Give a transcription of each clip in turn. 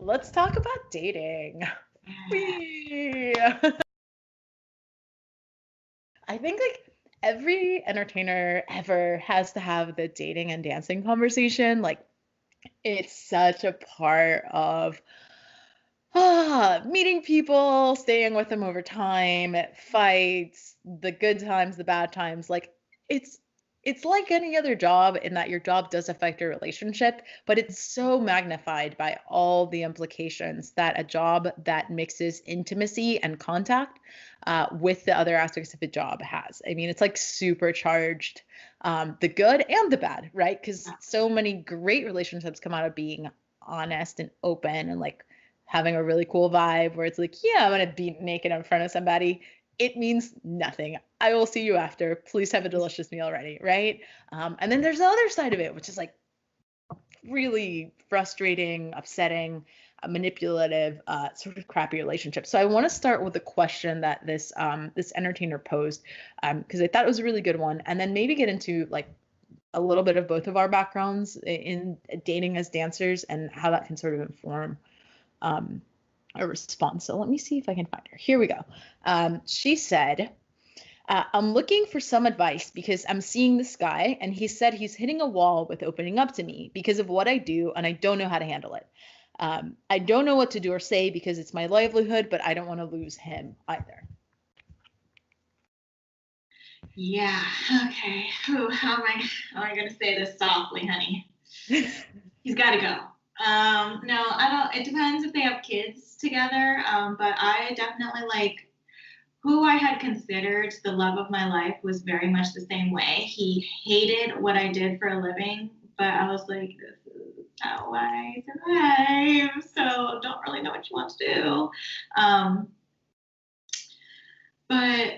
Let's talk about dating. Whee! I think like every entertainer ever has to have the dating and dancing conversation. Like it's such a part of meeting people, staying with them over time, fights, the good times, the bad times. Like it's it's like any other job in that your job does affect your relationship, but it's so magnified by all the implications that a job that mixes intimacy and contact with the other aspects of a job has. I mean, it's like supercharged the good and the bad, right? Because so many great relationships come out of being honest and open and like having a really cool vibe where it's like, yeah, I'm gonna be naked in front of somebody. It means nothing. I will see you after. Please have a delicious meal ready, right? And then there's the other side of it, which is like really frustrating, upsetting, manipulative, sort of crappy relationship. So I want to start with a question that this entertainer posed because I thought it was a really good one, and then maybe get into like a little bit of both of our backgrounds in dating as dancers and how that can sort of inform um, a response. So let me see if I can find her. Here we go. She said, I'm looking for some advice because I'm seeing this guy and he said he's hitting a wall with opening up to me because of what I do and I don't know how to handle it. I don't know what to do or say because it's my livelihood, but I don't want to lose him either. Yeah. Okay. Ooh, how am I going to say this softly, honey? He's got to go. No, I don't. It depends if they have kids together. But I definitely like who I had considered the love of my life was very much the same way. He hated what I did for a living, but I was like, this is how I survive. So don't really know what you want to do. But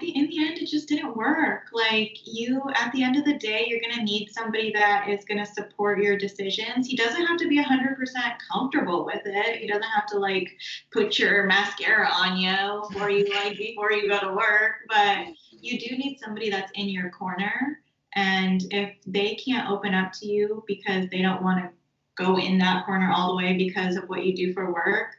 in the end, it just didn't work. Like you, at the end of the day, you're gonna need somebody that is gonna support your decisions. He doesn't have to be 100% comfortable with it. He doesn't have to like put your mascara on you before you go to work. But you do need somebody that's in your corner. And if they can't open up to you because they don't want to go in that corner all the way because of what you do for work,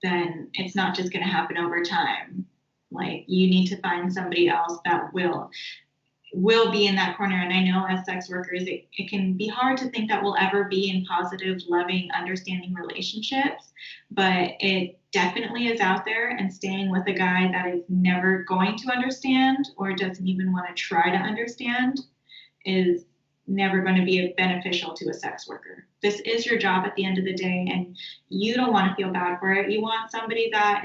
then it's not just going to happen over time. Like you need to find somebody else that will be in that corner. And I know as sex workers, it can be hard to think that we'll ever be in positive, loving, understanding relationships, but it definitely is out there. And staying with a guy that is never going to understand or doesn't even want to try to understand is never going to be beneficial to a sex worker. This is your job at the end of the day, and you don't want to feel bad for it. You want somebody that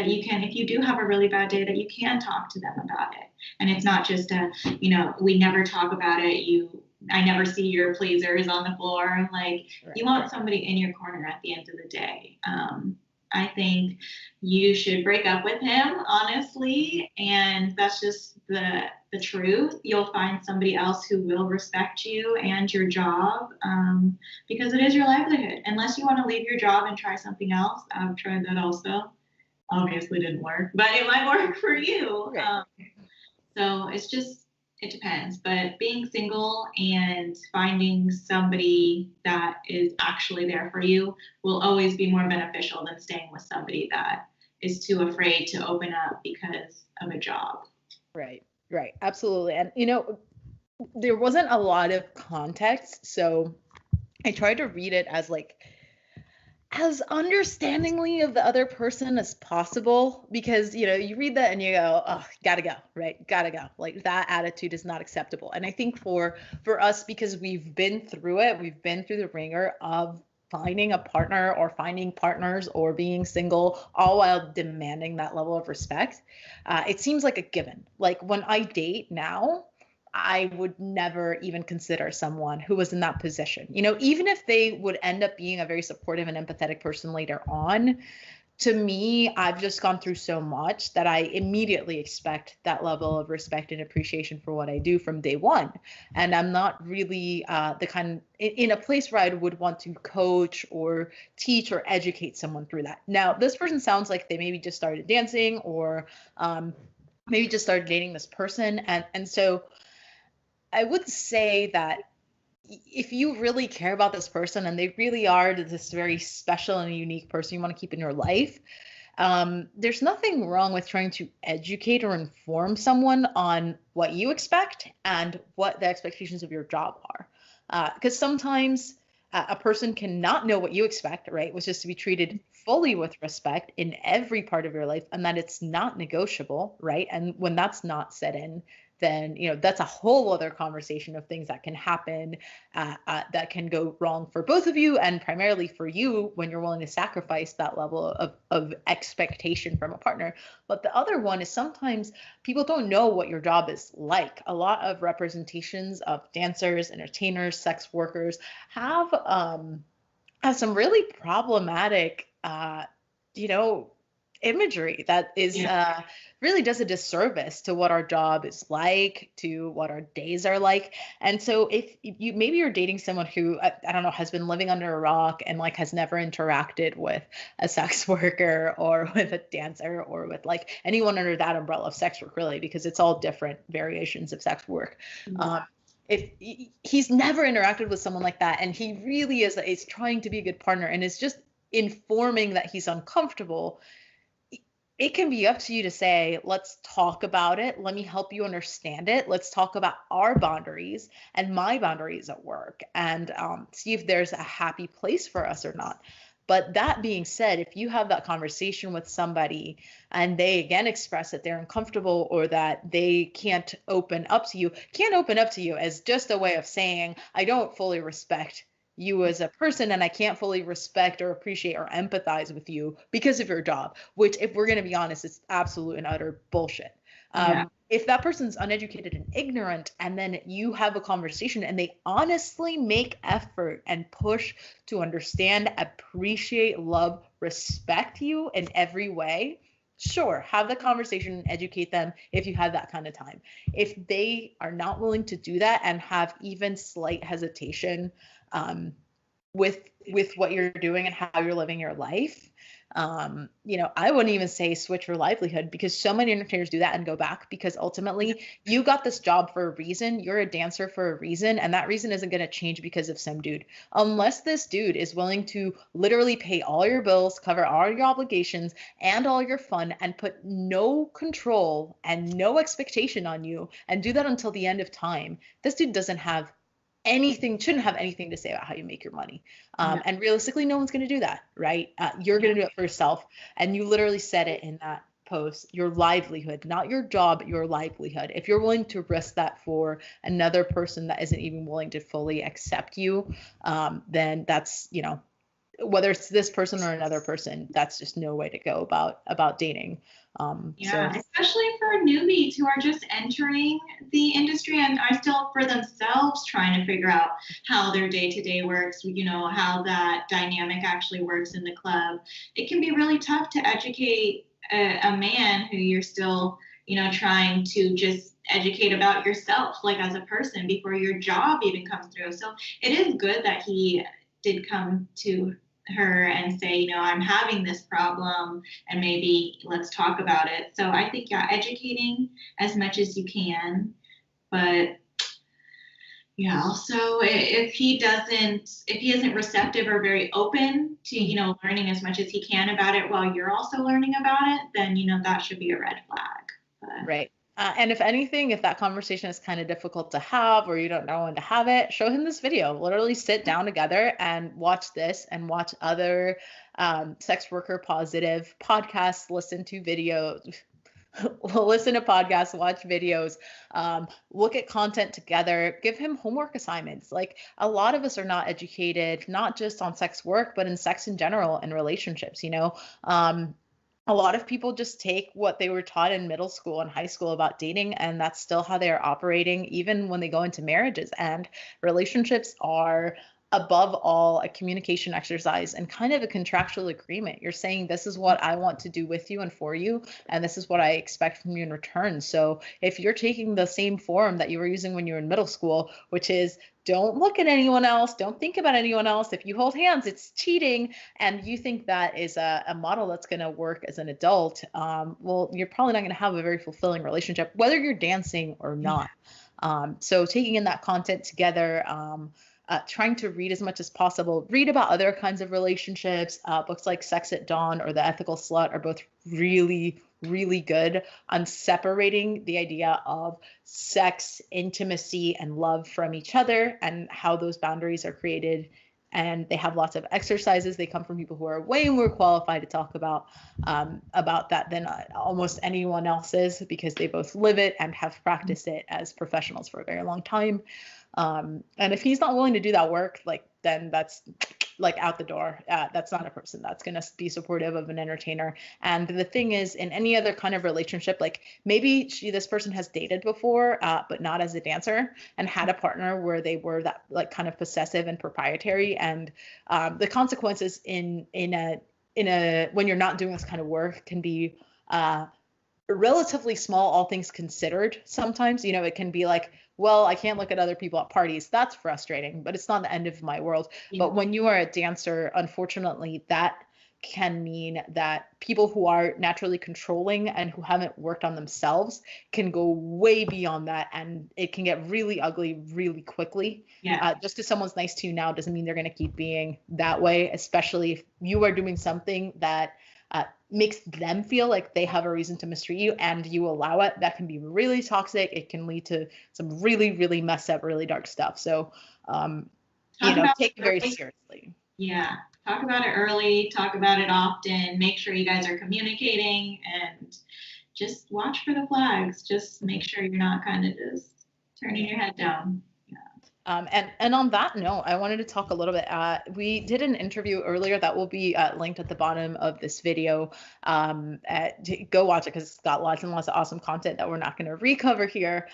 you can, if you do have a really bad day, that you can talk to them about it. And it's not just we never talk about it. I never see your pleasers on the floor. Like you want somebody in your corner at the end of the day. I think you should break up with him, honestly, and that's just the truth. You'll find somebody else who will respect you and your job, because it is your livelihood. Unless you want to leave your job and try something else, I've tried that also. Obviously didn't work, but it might work for you. So it depends. But being single and finding somebody that is actually there for you will always be more beneficial than staying with somebody that is too afraid to open up because of a job. Right, right, absolutely. And there wasn't a lot of context, so I tried to read it as like as understandingly of the other person as possible because you read that and you go, oh, gotta go, right, gotta go. Like that attitude is not acceptable. And I think for us, because we've been through it, we've been through the ringer of finding a partner or finding partners or being single, all while demanding that level of respect, it seems like a given. Like when I date now, I would never even consider someone who was in that position. Even if they would end up being a very supportive and empathetic person later on, to me, I've just gone through so much that I immediately expect that level of respect and appreciation for what I do from day one. And I'm not really the kind in a place where I would want to coach or teach or educate someone through that. Now, this person sounds like they maybe just started dancing or maybe just started dating this person. And so I would say that if you really care about this person and they really are this very special and unique person you want to keep in your life, there's nothing wrong with trying to educate or inform someone on what you expect and what the expectations of your job are. Because sometimes a person cannot know what you expect, right? Which is to be treated fully with respect in every part of your life, and that it's not negotiable, right? And when that's not set in, then that's a whole other conversation of things that can happen, that can go wrong for both of you, and primarily for you when you're willing to sacrifice that level of expectation from a partner. But the other one is sometimes people don't know what your job is like. A lot of representations of dancers, entertainers, sex workers have some really problematic, you know, imagery that is Yeah. really does a disservice to what our job is like, to what our days are like. And so if you maybe you're dating someone who I don't know, has been living under a rock and like has never interacted with a sex worker or with a dancer or with like anyone under that umbrella of sex work, really, because it's all different variations of sex work. Yeah. If he's never interacted with someone like that and he really is trying to be a good partner and is just informing that he's uncomfortable, it can be up to you to say, let's talk about it. Let me help you understand it. Let's talk about our boundaries and my boundaries at work, and see if there's a happy place for us or not. But that being said, if you have that conversation with somebody and they again express that they're uncomfortable or that they can't open up to you as just a way of saying, I don't fully respect you as a person and I can't fully respect or appreciate or empathize with you because of your job, which, if we're going to be honest, is absolute and utter bullshit. Yeah. If that person's uneducated and ignorant and then you have a conversation and they honestly make effort and push to understand, appreciate, love, respect you in every way, sure, have the conversation and educate them if you have that kind of time. If they are not willing to do that and have even slight hesitation, with what you're doing and how you're living your life, I wouldn't even say switch your livelihood, because so many entertainers do that and go back, because ultimately you got this job for a reason. You're a dancer for a reason, and that reason isn't going to change because of some dude, unless this dude is willing to literally pay all your bills, cover all your obligations and all your fun, and put no control and no expectation on you, and do that until the end of time. This dude shouldn't have anything to say about how you make your money. Yeah. And realistically, no one's going to do that, right? You're going to do it for yourself. And you literally said it in that post, your livelihood, not your job, your livelihood. If you're willing to risk that for another person that isn't even willing to fully accept you, then that's, whether it's this person or another person, that's just no way to go about dating. Yeah, especially for newbies who are just entering the industry and are still for themselves trying to figure out how their day-to-day works, how that dynamic actually works in the club. It can be really tough to educate a man who you're still, trying to just educate about yourself, like as a person, before your job even comes through. So it is good that he did come to her and say, I'm having this problem and maybe let's talk about it. So I think, yeah, educating as much as you can. But yeah, also if he isn't receptive or very open to, learning as much as he can about it while you're also learning about it, then, that should be a red flag. But right. And if anything, if that conversation is kind of difficult to have or you don't know when to have it, show him this video. Literally sit down together and watch this and watch other sex worker positive podcasts, listen to videos, listen to podcasts, watch videos, look at content together, give him homework assignments. Like, a lot of us are not educated, not just on sex work, but in sex in general and relationships, a lot of people just take what they were taught in middle school and high school about dating, and that's still how they are operating, even when they go into marriages. And relationships are, above all, a communication exercise and kind of a contractual agreement. You're saying, this is what I want to do with you and for you, and this is what I expect from you in return. So if you're taking the same form that you were using when you were in middle school, which is, don't look at anyone else, don't think about anyone else, if you hold hands, it's cheating, and you think that is a model that's going to work as an adult, well, you're probably not going to have a very fulfilling relationship, whether you're dancing or not. So taking in that content together, trying to read as much as possible, read about other kinds of relationships. Books like Sex at Dawn or The Ethical Slut are both really, really good on separating the idea of sex, intimacy, and love from each other and how those boundaries are created. And they have lots of exercises. They come from people who are way more qualified to talk about that than almost anyone else is, because they both live it and have practiced it as professionals for a very long time. And if he's not willing to do that work, like, then that's like out the door. That's not a person that's going to be supportive of an entertainer. And the thing is, in any other kind of relationship, like maybe this person has dated before, but not as a dancer, and had a partner where they were that like kind of possessive and proprietary. And the consequences in a when you're not doing this kind of work can be relatively small, all things considered. Sometimes, it can be like, well, I can't look at other people at parties. That's frustrating, but it's not the end of my world. Yeah. But when you are a dancer, unfortunately, that can mean that people who are naturally controlling and who haven't worked on themselves can go way beyond that, and it can get really ugly really quickly. Yeah. Just because someone's nice to you now doesn't mean they're going to keep being that way, especially if you are doing something that makes them feel like they have a reason to mistreat you and you allow it. That can be really toxic. It can lead to some really, really messed up, really dark stuff. So, take it very seriously. Yeah. Talk about it early, talk about it often, make sure you guys are communicating, and just watch for the flags. Just make sure you're not kind of just turning your head down. And on that note, I wanted to talk a little bit. We did an interview earlier that will be linked at the bottom of this video. Go watch it because it's got lots and lots of awesome content that we're not going to recover here.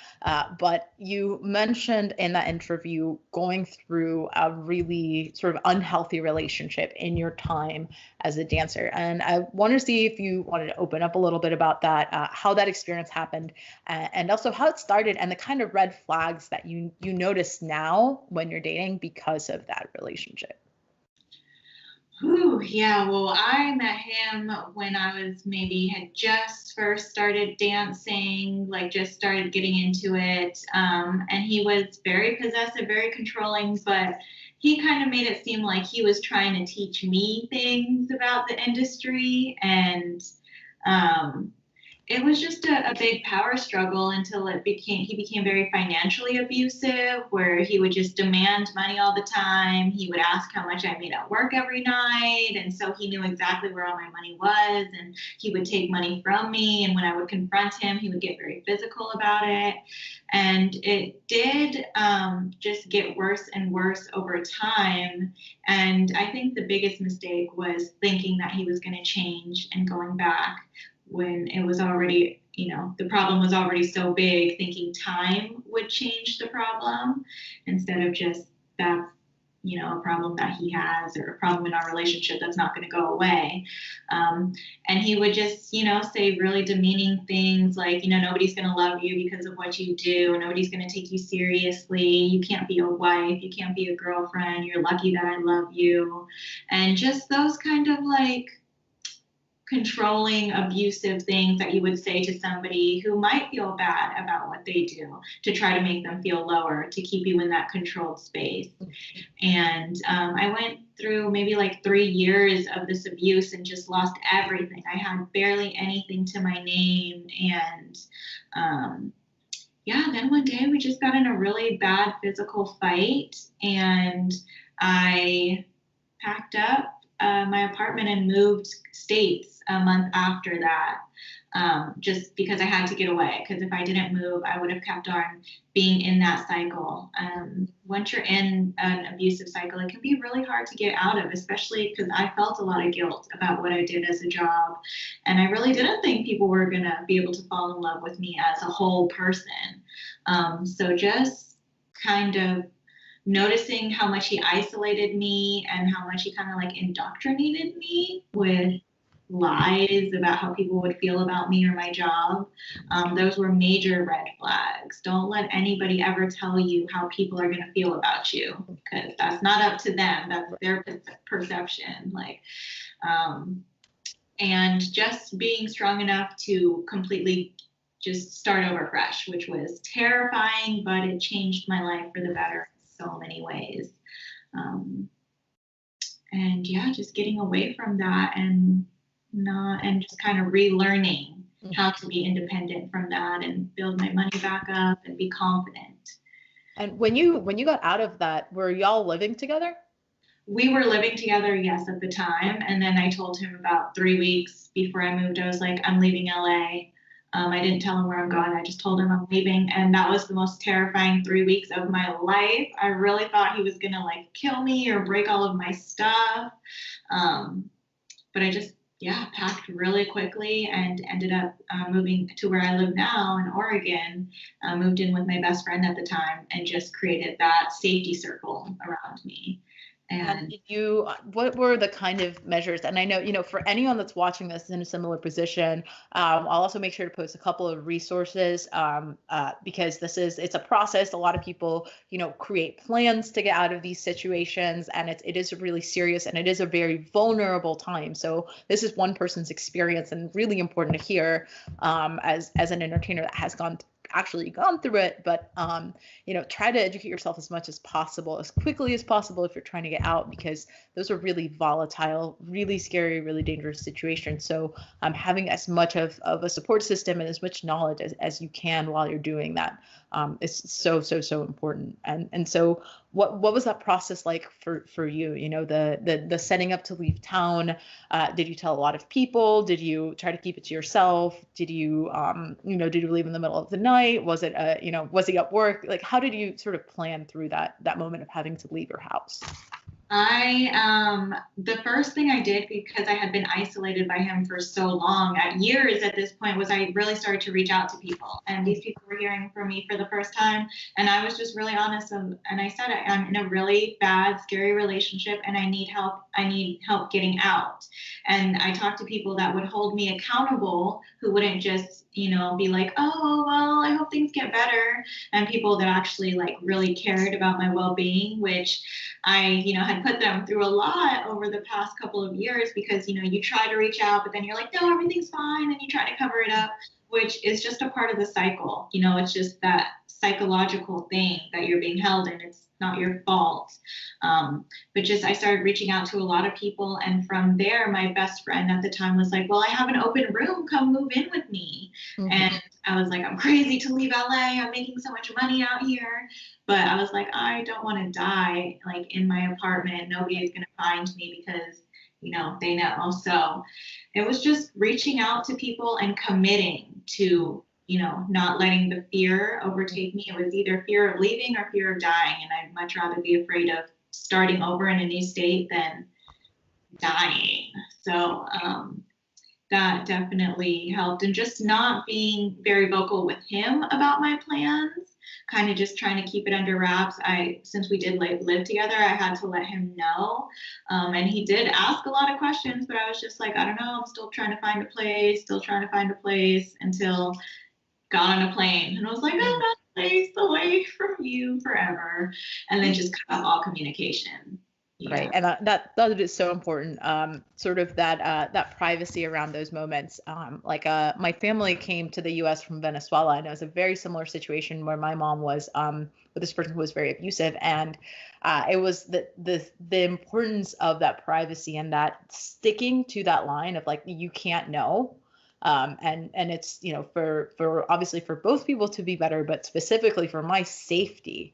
But you mentioned in that interview going through a really sort of unhealthy relationship in your time as a dancer. And I wanted to see if you wanted to open up a little bit about that, how that experience happened, and also how it started and the kind of red flags that you notice now when you're dating because of that relationship. Ooh, yeah. Well, I met him when I was had just first started dancing, like just started getting into it. And he was very possessive, very controlling, but he kind of made it seem like he was trying to teach me things about the industry. And it was just a big power struggle until he became very financially abusive, where he would just demand money all the time. He would ask how much I made at work every night. And so he knew exactly where all my money was, and he would take money from me. And when I would confront him, he would get very physical about it. And it did just get worse and worse over time. And I think the biggest mistake was thinking that he was going to change and going back when it was already, the problem was already so big, thinking time would change the problem instead of just that's, a problem that he has or a problem in our relationship that's not going to go away. And he would just, say really demeaning things like, nobody's going to love you because of what you do. Nobody's going to take you seriously. You can't be a wife. You can't be a girlfriend. You're lucky that I love you. And just those kind of like controlling, abusive things that you would say to somebody who might feel bad about what they do, to try to make them feel lower, to keep you in that controlled space. And I went through maybe like 3 years of this abuse and just lost everything. I had barely anything to my name. And then one day we just got in a really bad physical fight, and I packed up my apartment and moved states a month after that, just because I had to get away. Because if I didn't move, I would have kept on being in that cycle. Once you're in an abusive cycle, it can be really hard to get out of, especially because I felt a lot of guilt about what I did as a job. And I really didn't think people were going to be able to fall in love with me as a whole person. So just kind of noticing how much he isolated me and how much he kind of like indoctrinated me with lies about how people would feel about me or my job. Those were major red flags. Don't let anybody ever tell you how people are going to feel about you, because that's not up to them. That's their perception. And just being strong enough to completely just start over fresh, which was terrifying, but it changed my life for the better in so many ways. Um, and yeah, just getting away from that and not, and just kind of relearning how to be independent from that and build my money back up and be confident. And when you got out of that, were y'all living together? We were living together, yes, at the time. And then I told him about 3 weeks before I moved, I was like, I'm leaving LA. I didn't tell him where I'm going. I just told him I'm leaving. And that was the most terrifying 3 weeks of my life. I really thought he was going to like kill me or break all of my stuff. Um, but I just, yeah, packed really quickly and ended up moving to where I live now in Oregon. Moved in with my best friend at the time and just created that safety circle around me. And And did you, what were the kind of measures? And I know, for anyone that's watching this in a similar position, I'll also make sure to post a couple of resources because it's a process. A lot of people, create plans to get out of these situations, and it is really serious and it is a very vulnerable time. So this is one person's experience, and really important to hear as an entertainer that has actually gone through it. But try to educate yourself as much as possible, as quickly as possible, if you're trying to get out, because those are really volatile, really scary, really dangerous situations. So having as much of a support system and as much knowledge as you can while you're doing that is so, so, so important. And so what was that process like for you? The setting up to leave town. Did you tell a lot of people? Did you try to keep it to yourself? Did you did you leave in the middle of the night? Was it was he at work? Like, how did you sort of plan through that moment of having to leave your house? the first thing I did, because I had been isolated by him for so long, at years at this point, was I really started to reach out to people. And these people were hearing from me for the first time. And I was just really honest. And I said, I'm in a really bad, scary relationship and I need help. I need help getting out. And I talked to people that would hold me accountable, who wouldn't just, be like, oh, well, I hope things get better. And people that actually like really cared about my well-being, which I, had put them through a lot over the past couple of years because, you try to reach out, but then you're like, no, everything's fine. And you try to cover it up, which is just a part of the cycle. It's just that psychological thing that you're being held in. It's not your fault. But just, I started reaching out to a lot of people. And from there, my best friend at the time was like, well, I have an open room. Come move in with me. Mm-hmm. And I was like, I'm crazy to leave LA. I'm making so much money out here. But I was like, I don't want to die like in my apartment. Nobody is going to find me because, they know. So it was just reaching out to people and committing to, not letting the fear overtake me. It was either fear of leaving or fear of dying. And I'd much rather be afraid of starting over in a new state than dying. So that definitely helped. And just not being very vocal with him about my plans, kind of just trying to keep it under wraps. Since we did live together, I had to let him know. And he did ask a lot of questions, but I was just like, I don't know, I'm still trying to find a place until got on a plane. And I was like, I'm not a place away from you forever. And then just cut off all communication. Yeah. Right. And that is so important. Sort of that privacy around those moments. My family came to the US from Venezuela, and it was a very similar situation where my mom was with this person who was very abusive. And it was the importance of that privacy and that sticking to that line of like, you can't know. And it's, for obviously for both people to be better, but specifically for my safety.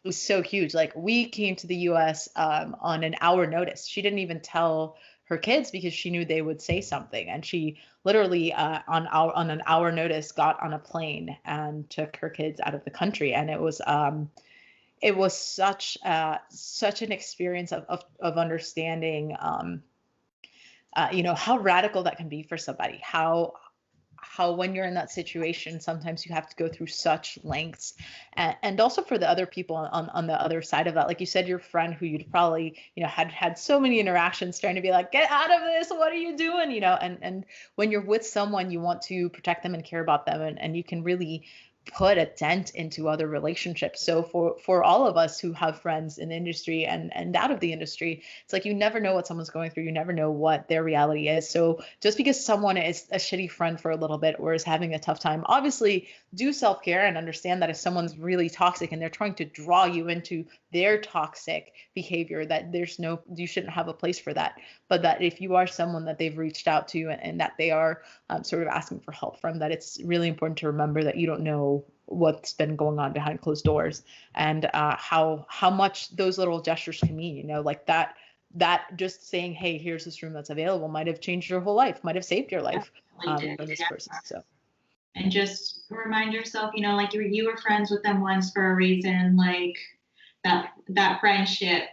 Was so huge. Like, we came to the US on an hour notice. She didn't even tell her kids because she knew they would say something. And she literally on an hour notice got on a plane and took her kids out of the country. And it was such an experience of understanding how radical that can be for somebody, how when you're in that situation, sometimes you have to go through such lengths, and also for the other people on the other side of that, like you said, your friend who you'd probably, had so many interactions trying to be like, get out of this, what are you doing? And when you're with someone, you want to protect them and care about them. And you can really put a dent into other relationships. So for all of us who have friends in the industry and out of the industry, it's like you never know what someone's going through. You never know what their reality is. So just because someone is a shitty friend for a little bit or is having a tough time, obviously do self-care and understand that if someone's really toxic and they're trying to draw you into their toxic behavior, that you shouldn't have a place for that. But that if you are someone that they've reached out to and that they are sort of asking for help from, that it's really important to remember that you don't know what's been going on behind closed doors, and how much those little gestures can mean. Like that just saying, hey, here's this room that's available, might have changed your whole life, might have saved your life Definitely from did. this person. So And just remind yourself, like you were friends with them once for a reason. Like that friendship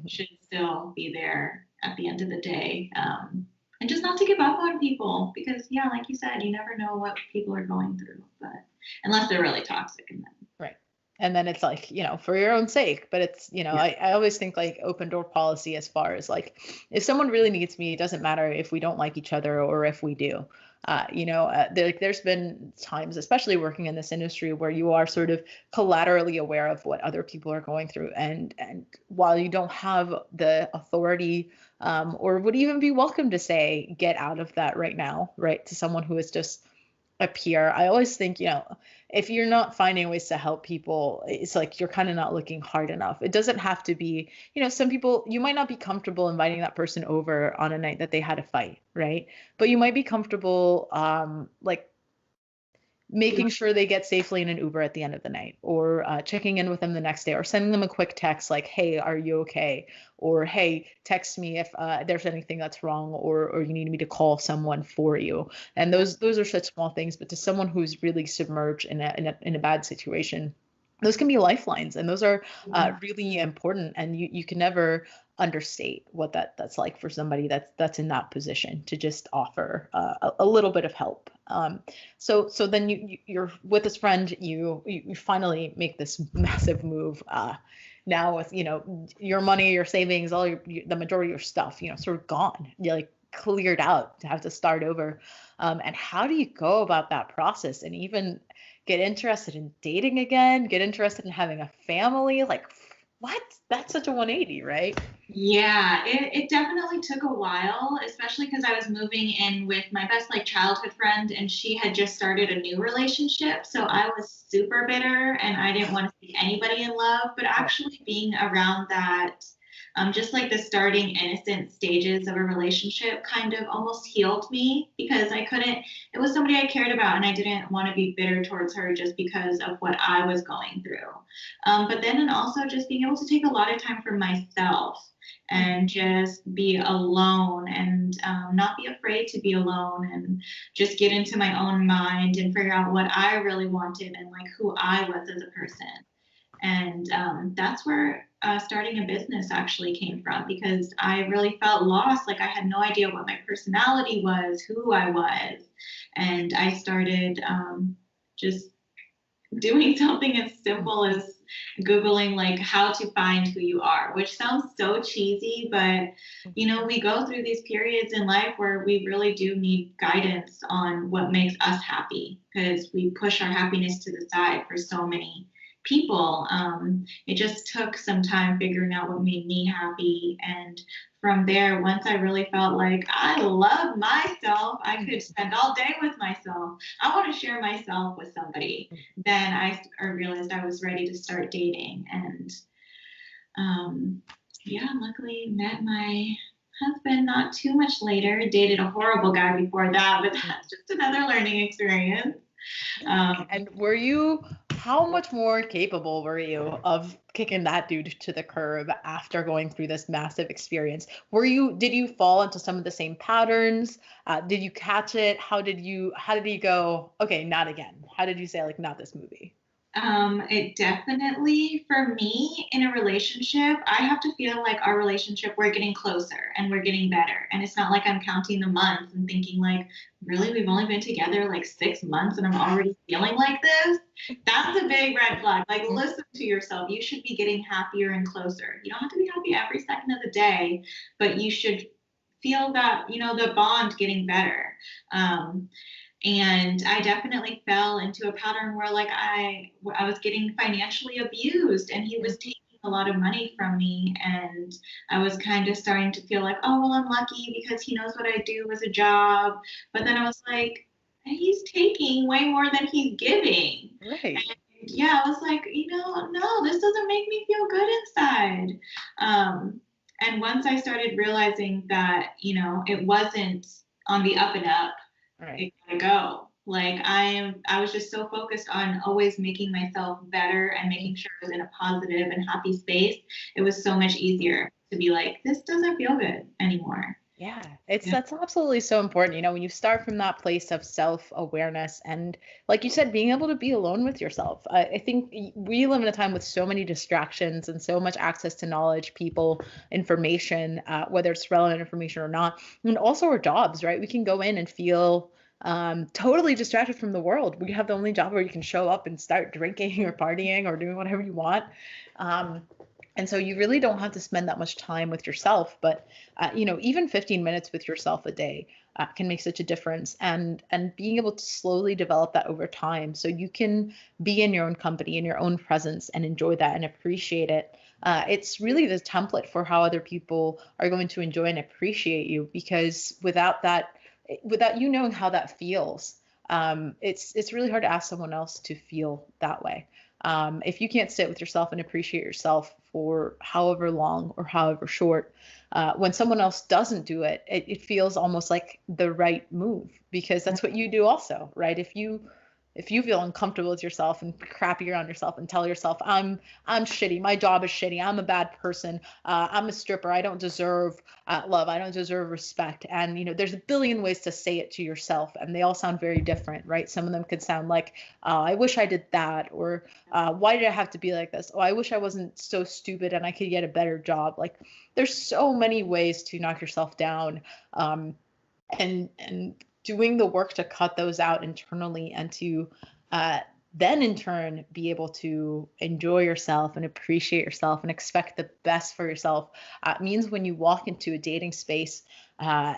should still be there at the end of the day. And just not to give up on people, because yeah, like you said, you never know what people are going through, but unless they're really toxic. And then right. And then it's like, for your own sake. But it's, yeah. I always think like open door policy, as far as like, if someone really needs me, it doesn't matter if we don't like each other or if we do. There's been times, especially working in this industry, where you are sort of collaterally aware of what other people are going through. And while you don't have the authority, or would even be welcome to say, get out of that right now, right, to someone who is just a peer, I always think, if you're not finding ways to help people, it's like you're kind of not looking hard enough. It doesn't have to be, some people, you might not be comfortable inviting that person over on a night that they had a fight, right? But you might be comfortable, like making sure they get safely in an Uber at the end of the night, or checking in with them the next day, or sending them a quick text like, hey, are you okay? Or, hey, text me if there's anything that's wrong, or you need me to call someone for you. And those are such small things, but to someone who's really submerged in a bad situation, those can be lifelines, and those are really important. And you can never understate what that's like for somebody that's in that position, to just offer a little bit of help. So then you're with this friend, you finally make this massive move. Now with your money, your savings, all the majority of your stuff, sort of gone. You're like cleared out to have to start over. And how do you go about that process, and even get interested in dating again, get interested in having a family? Like, what? That's such a 180, right? Yeah, it definitely took a while, especially because I was moving in with my best childhood friend, and she had just started a new relationship. So I was super bitter and I didn't want to see anybody in love. But actually being around that, just like the starting innocent stages of a relationship kind of almost healed me, because it was somebody I cared about and I didn't want to be bitter towards her just because of what I was going through. But then, and also just being able to take a lot of time for myself and just be alone, and not be afraid to be alone, and just get into my own mind and figure out what I really wanted and who I was as a person. And that's where starting a business actually came from, because I really felt lost. I had no idea what my personality was, who I was. And I started just doing something as simple as Googling how to find who you are, which sounds so cheesy, but we go through these periods in life where we really do need guidance on what makes us happy, because we push our happiness to the side for so many people. It just took some time figuring out what made me happy. And from there, once I really felt like I love myself, I could spend all day with myself, I want to share myself with somebody, then I realized I was ready to start dating. And yeah, luckily met my husband not too much later. Dated a horrible guy before that, but that's just another learning experience. And how much more capable were you of kicking that dude to the curb after going through this massive experience? Did you fall into some of the same patterns? Did you catch it? How did you go, okay, not again? How did you say, not this movie? It definitely, for me, in a relationship, I have to feel like our relationship, we're getting closer and we're getting better. And it's not like I'm counting the months and thinking really, we've only been together 6 months and I'm already feeling like this. That's a big red flag. Listen to yourself. You should be getting happier and closer. You don't have to be happy every second of the day, but you should feel that, the bond getting better. And I definitely fell into a pattern where like I was getting financially abused and he was taking a lot of money from me, and I was kind of starting to feel like, oh well, I'm lucky because he knows what I do as a job. But then I was like, he's taking way more than he's giving. Right. And yeah, I was like, no, this doesn't make me feel good inside. And once I started realizing that, it wasn't on the up and up, Right. it gotta go. Like I was just so focused on always making myself better and making sure I was in a positive and happy space. It was so much easier to be like, this doesn't feel good anymore. Yeah, it's Yeah. that's absolutely so important. When you start from that place of self-awareness and, like you said, being able to be alone with yourself. I think we live in a time with so many distractions and so much access to knowledge, people, information, whether it's relevant information or not, and also our jobs, right? We can go in and feel totally distracted from the world. We have the only job where you can show up and start drinking or partying or doing whatever you want. Um, and so you really don't have to spend that much time with yourself, but even 15 minutes with yourself a day can make such a difference, and being able to slowly develop that over time so you can be in your own company, in your own presence, and enjoy that and appreciate it. It's really the template for how other people are going to enjoy and appreciate you, because without you knowing how that feels, it's really hard to ask someone else to feel that way. If you can't sit with yourself and appreciate yourself for however long or however short, when someone else doesn't do it, it feels almost like the right move, because that's what you do also, right? If you feel uncomfortable with yourself and crappy around yourself and tell yourself, I'm shitty, my job is shitty, I'm a bad person, I'm a stripper, I don't deserve love, I don't deserve respect, and there's a billion ways to say it to yourself, and they all sound very different, right? Some of them could sound like, I wish I did that, or why did I have to be like this? Oh, I wish I wasn't so stupid and I could get a better job. Like, there's so many ways to knock yourself down, and doing the work to cut those out internally, and to uh, then in turn be able to enjoy yourself and appreciate yourself and expect the best for yourself, means when you walk into a dating space, uh,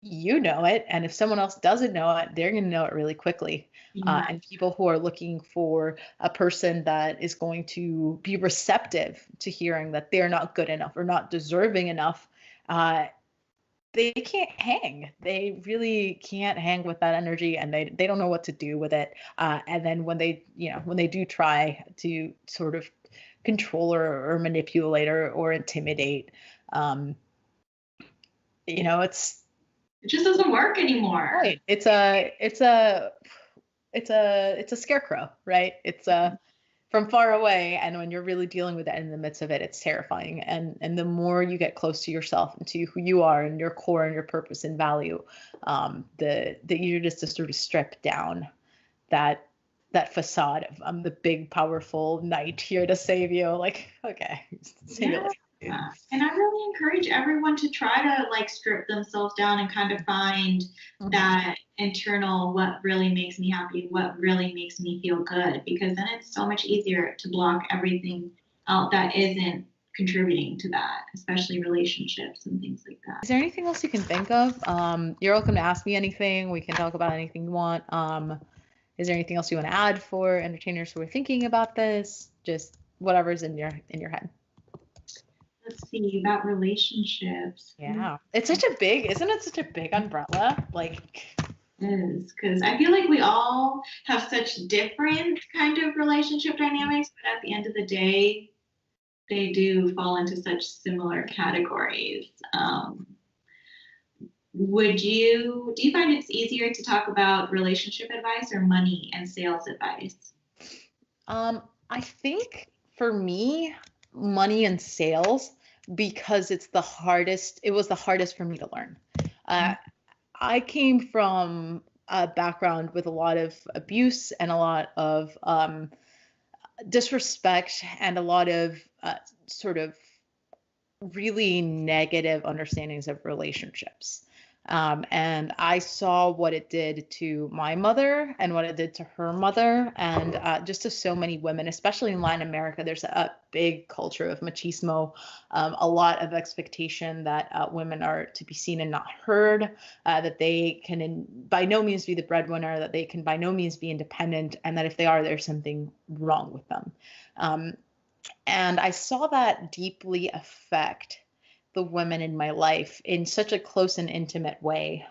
you know it, and if someone else doesn't know it, they're going to know it really quickly. Yeah. And people who are looking for a person that is going to be receptive to hearing that they're not good enough or not deserving enough, uh, they can't hang. They really can't hang with that energy, and they don't know what to do with it. And then when they do try to sort of control or manipulate or intimidate, um, it's It just doesn't work anymore. right. It's a scarecrow, right? It's from far away, and when you're really dealing with it in the midst of it, it's terrifying. And the more you get close to yourself and to who you are and your core and your purpose and value, the easier it is to sort of strip down that facade of, I'm the big powerful knight here to save you. Like, okay, save Yeah. it. Dude. And I really encourage everyone to try to like strip themselves down and kind of find Mhm. that internal, what really makes me happy, what really makes me feel good, because then it's so much easier to block everything out that isn't contributing to that, especially relationships and things like that. Is there anything else you can think of? You're welcome to ask me anything. We can talk about anything you want. Is there anything else you want to add for entertainers who are thinking about this? Just whatever's in your head. Let's see about relationships. Yeah. Isn't it such a big umbrella? Like, Is because I feel like we all have such different kind of relationship dynamics, but at the end of the day, they do fall into such similar categories. Do you find it's easier to talk about relationship advice or money and sales advice? I think for me, money and sales, because it was the hardest for me to learn. Uh, I came from a background with a lot of abuse and a lot of disrespect and a lot of sort of really negative understandings of relationships. And I saw what it did to my mother and what it did to her mother, and just to so many women, especially in Latin America. There's a big culture of machismo, a lot of expectation that women are to be seen and not heard, that they can by no means be the breadwinner, that they can by no means be independent, and that if they are, there's something wrong with them. Um, and I saw that deeply affect the women in my life in such a close and intimate way.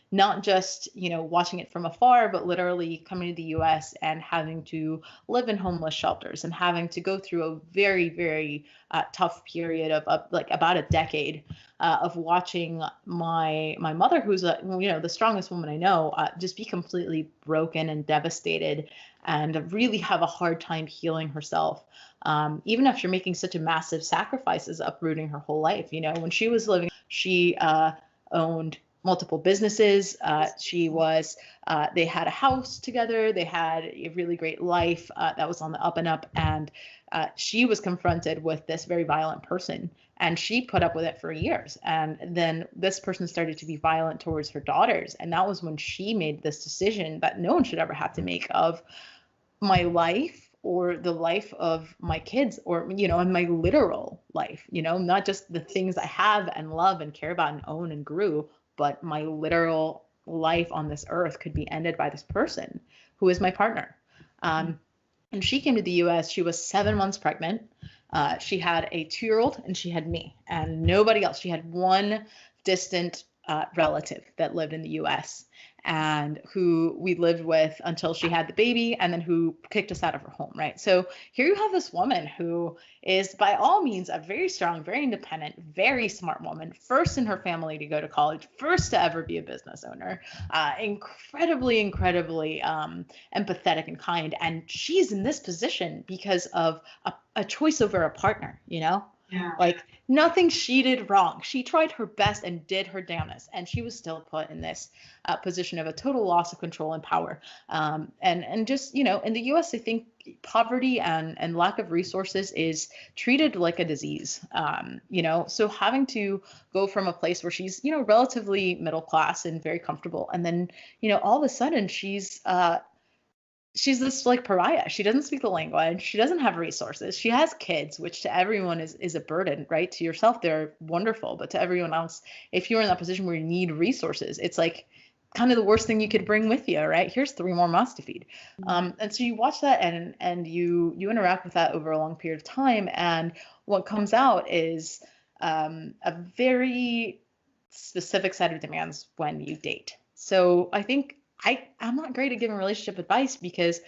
Not just, watching it from afar, but literally coming to the US and having to live in homeless shelters and having to go through a very, very tough period of like about a decade of watching my mother, who's the strongest woman I know, just be completely broken and devastated and really have a hard time healing herself. Even after making such a massive sacrifices, uprooting her whole life. When she was living, she owned multiple businesses. They had a house together. They had a really great life that was on the up and up. And she was confronted with this very violent person. And she put up with it for years. And then this person started to be violent towards her daughters. And that was when she made this decision that no one should ever have to make of my life or the life of my kids, or in my literal life, not just the things I have and love and care about and own and grew, but my literal life on this earth could be ended by this person who is my partner. And she came to the US. She was 7 months pregnant. She had a 2-year-old and she had me and nobody else. She had one distant relative that lived in the US and who we lived with until she had the baby, and then who kicked us out of her home, right? So here you have this woman who is by all means a very strong, very independent, very smart woman, first in her family to go to college, first to ever be a business owner, incredibly empathetic and kind. And she's in this position because of a choice over a partner, Yeah. Like nothing she did wrong. She tried her best and did her damnedest, and she was still put in this position of a total loss of control and power. And just, in the US, I think poverty and lack of resources is treated like a disease. So having to go from a place where she's, relatively middle class and very comfortable, and then, all of a sudden she's this like pariah. She doesn't speak the language. She doesn't have resources. She has kids, which to everyone is a burden, right? To yourself, they're wonderful, but to everyone else, if you're in that position where you need resources, it's like kind of the worst thing you could bring with you, right? Here's 3 more mouths to feed. And so you watch that and you interact with that over a long period of time. And what comes out is a very specific set of demands when you date. So I think I'm not great at giving relationship advice because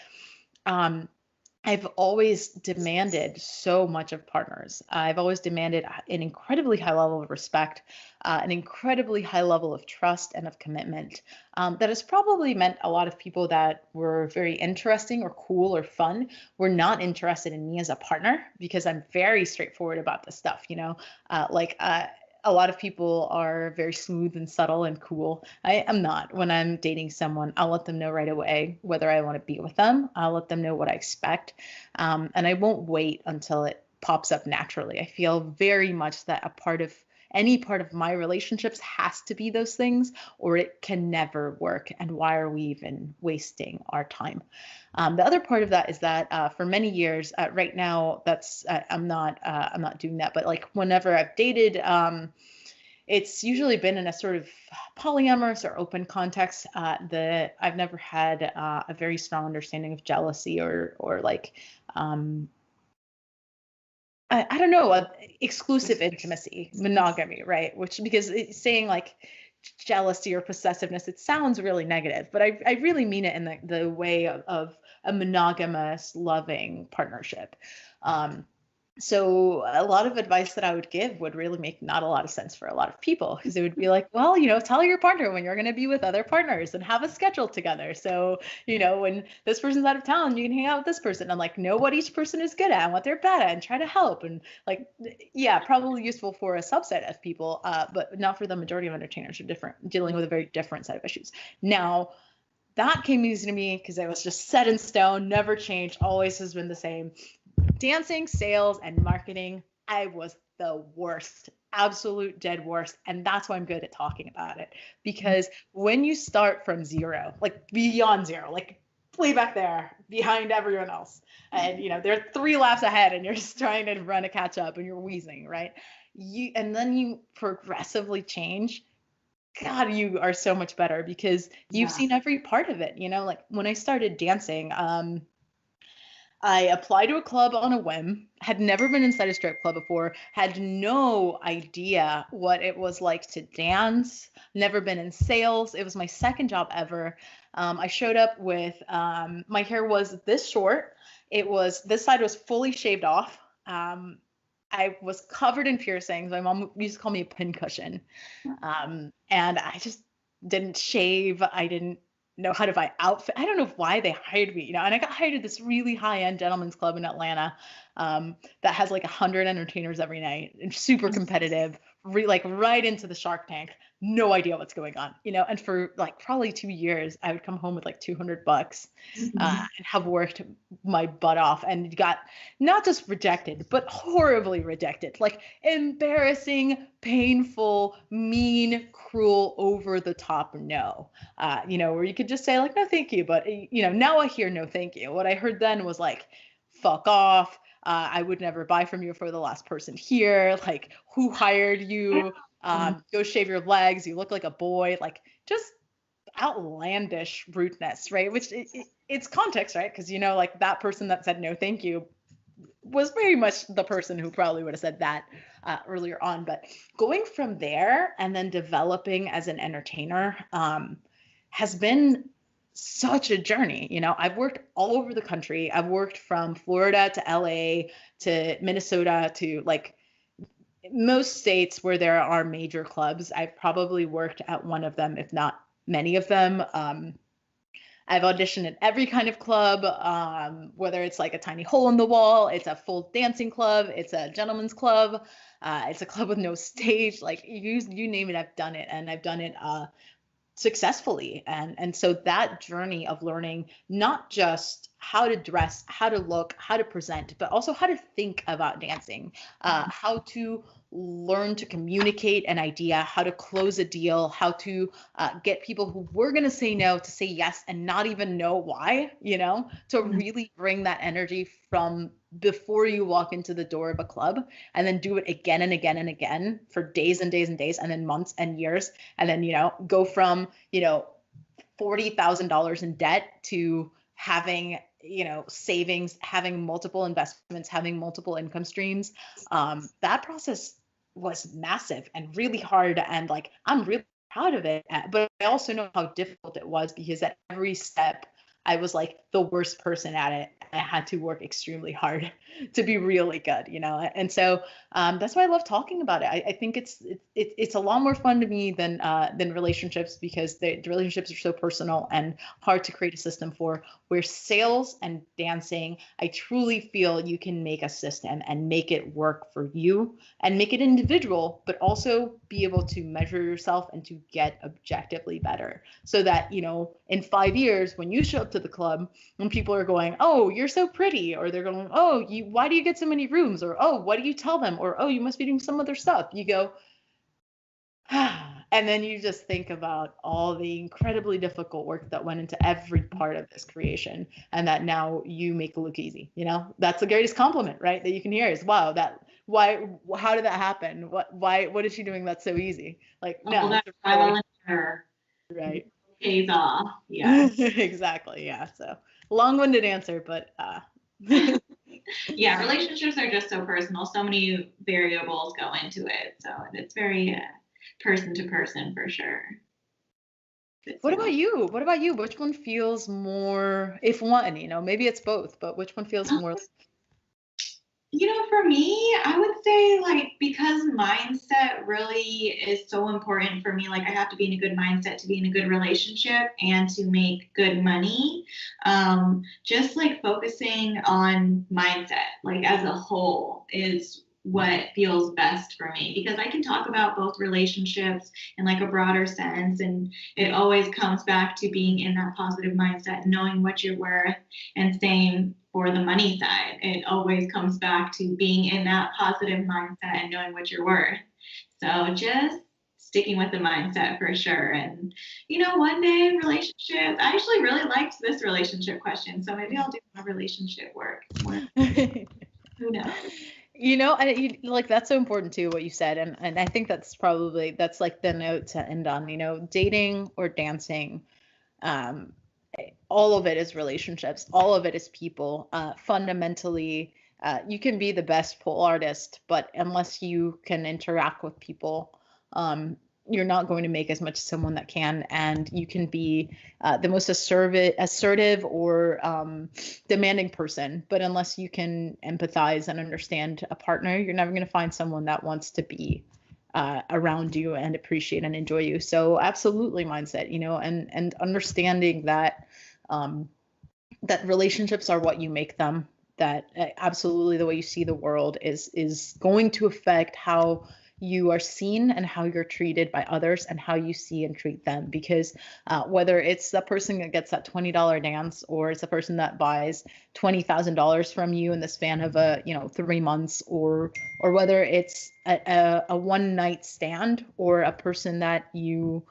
I've always demanded so much of partners. I've always demanded an incredibly high level of respect, an incredibly high level of trust and of commitment. That has probably meant a lot of people that were very interesting or cool or fun were not interested in me as a partner because I'm very straightforward about this stuff, a lot of people are very smooth and subtle and cool. I am not. When I'm dating someone, I'll let them know right away whether I want to be with them. I'll let them know what I expect. And I won't wait until it pops up naturally. I feel very much that any part of my relationships has to be those things, or it can never work. And why are we even wasting our time? The other part of that is that for many years, right now, I'm not doing that. But like whenever I've dated, it's usually been in a sort of polyamorous or open context. I've never had a very strong understanding of jealousy or like I don't know, exclusive intimacy, monogamy, right? Which because it's saying like jealousy or possessiveness, it sounds really negative, but I really mean it in the way of a monogamous, loving partnership. So a lot of advice that I would give would really make not a lot of sense for a lot of people because it would be like, well, tell your partner when you're going to be with other partners and have a schedule together. So, when this person's out of town, you can hang out with this person and like know what each person is good at and what they're bad at and try to help. And like, yeah, probably useful for a subset of people, but not for the majority of entertainers who are dealing with a very different set of issues. Now, that came easy to me because it was just set in stone, never changed, always has been the same. Dancing, sales, and marketing, I was the worst, absolute dead worst. And that's why I'm good at talking about it. Because when you start from zero, like beyond zero, like way back there behind everyone else, and they're 3 laps ahead and you're just trying to run a catch up and you're wheezing, right? And then you progressively change. God, you are so much better because you've Yeah. seen every part of it. Like when I started dancing, I applied to a club on a whim, had never been inside a strip club before, had no idea what it was like to dance, never been in sales. It was my second job ever. I showed up with, my hair was this short. This side was fully shaved off. I was covered in piercings. My mom used to call me a pincushion. And I just didn't shave. I didn't know how to buy outfit. I don't know why they hired me, and I got hired at this really high-end gentleman's club in Atlanta, that has like 100 entertainers every night and super competitive, like right into the Shark Tank. No idea what's going on, and for like probably 2 years, I would come home with like $200, Mhm. and have worked my butt off and got not just rejected, but horribly rejected, like embarrassing, painful, mean, cruel, over the top no. Where you could just say like, no, thank you. But, now I hear no, thank you. What I heard then was like, fuck off. I would never buy from you for the last person here. Like, who hired you? Go shave your legs. You look like a boy. Like, just outlandish rudeness, right? Which it's context, right? Because, like that person that said no, thank you was very much the person who probably would have said that earlier on. But going from there and then developing as an entertainer has been such a journey. I've worked all over the country. I've worked from Florida to LA to Minnesota to like most states where there are major clubs. I've probably worked at one of them, if not many of them. I've auditioned at every kind of club, whether it's like a tiny hole in the wall, it's a full dancing club, it's a gentleman's club, it's a club with no stage. Like you name it, I've done it, and I've done it successfully. And so that journey of learning not just how to dress, how to look, how to present, but also how to think about dancing, how to learn to communicate an idea, how to close a deal, how to get people who were going to say no to say yes and not even know why, to really bring that energy from before you walk into the door of a club, and then do it again and again and again for days and days and days, and then months and years, and then go from $40,000 in debt to having savings, having multiple investments, having multiple income streams. That process was massive and really hard, and like I'm really proud of it, but I also know how difficult it was because at every step I was like the worst person at it. I had to work extremely hard to be really good, and so that's why I love talking about it. I think it's a lot more fun to me than relationships, because the relationships are so personal and hard to create a system for. Where sales and dancing, I truly feel you can make a system and make it work for you and make it individual, but also be able to measure yourself and to get objectively better, so that in 5 years when you show up to the club, when people are going, oh, you're so pretty, or they're going, oh, why do you get so many rooms, or oh, what do you tell them, or oh, you must be doing some other stuff, you go, and then you just think about all the incredibly difficult work that went into every part of this creation, and that now you make it look easy. That's the greatest compliment, right, that you can hear is, wow, how did that happen, what is she doing that's so easy? Like, All no, that it's trial really and error right. pays off. Yes. Exactly, yeah. So long-winded answer, but Yeah, relationships are just so personal. So many variables go into it. So it's very person to person for sure. But what yeah. about you? What about you? Which one feels more, if one, maybe it's both, but which one feels more? For me, I would say like because mindset really is so important for me. Like I have to be in a good mindset to be in a good relationship and to make good money. Just like focusing on mindset, like as a whole, is what feels best for me, because I can talk about both relationships in like a broader sense, and it always comes back to being in that positive mindset, knowing what you're worth, and saying for the money side. It always comes back to being in that positive mindset and knowing what you're worth. So just sticking with the mindset for sure. And, one day relationships, I actually really liked this relationship question. So maybe I'll do my relationship work. Who knows? Like that's so important too, what you said. And I think that's like the note to end on, dating or dancing. Um, all of it is relationships. All of it is people. Fundamentally, you can be the best pole artist, but unless you can interact with people, you're not going to make as much as someone that can. And you can be the most assertive or demanding person, but unless you can empathize and understand a partner, you're never going to find someone that wants to be around you and appreciate and enjoy you. So absolutely mindset, and understanding that that relationships are what you make them, that absolutely the way you see the world is going to affect how you are seen and how you're treated by others and how you see and treat them. Because whether it's the person that gets that $20 dance or it's the person that buys $20,000 from you in the span of 3 months, or whether it's a one night stand or a person that you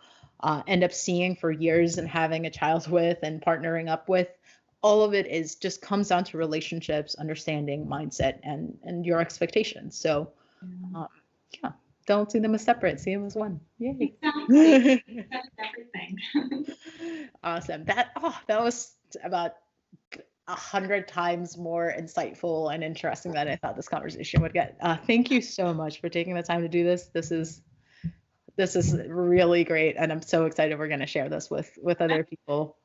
end up seeing for years and having a child with and partnering up with, all of it is just comes down to relationships, understanding, mindset, and your expectations. So yeah, don't see them as separate, see them as one. Yay. Exactly. That's everything. Awesome. That was about 100 times more insightful and interesting than I thought this conversation would get. Thank you so much for taking the time to do this. This is really great, and I'm so excited we're going to share this with other people.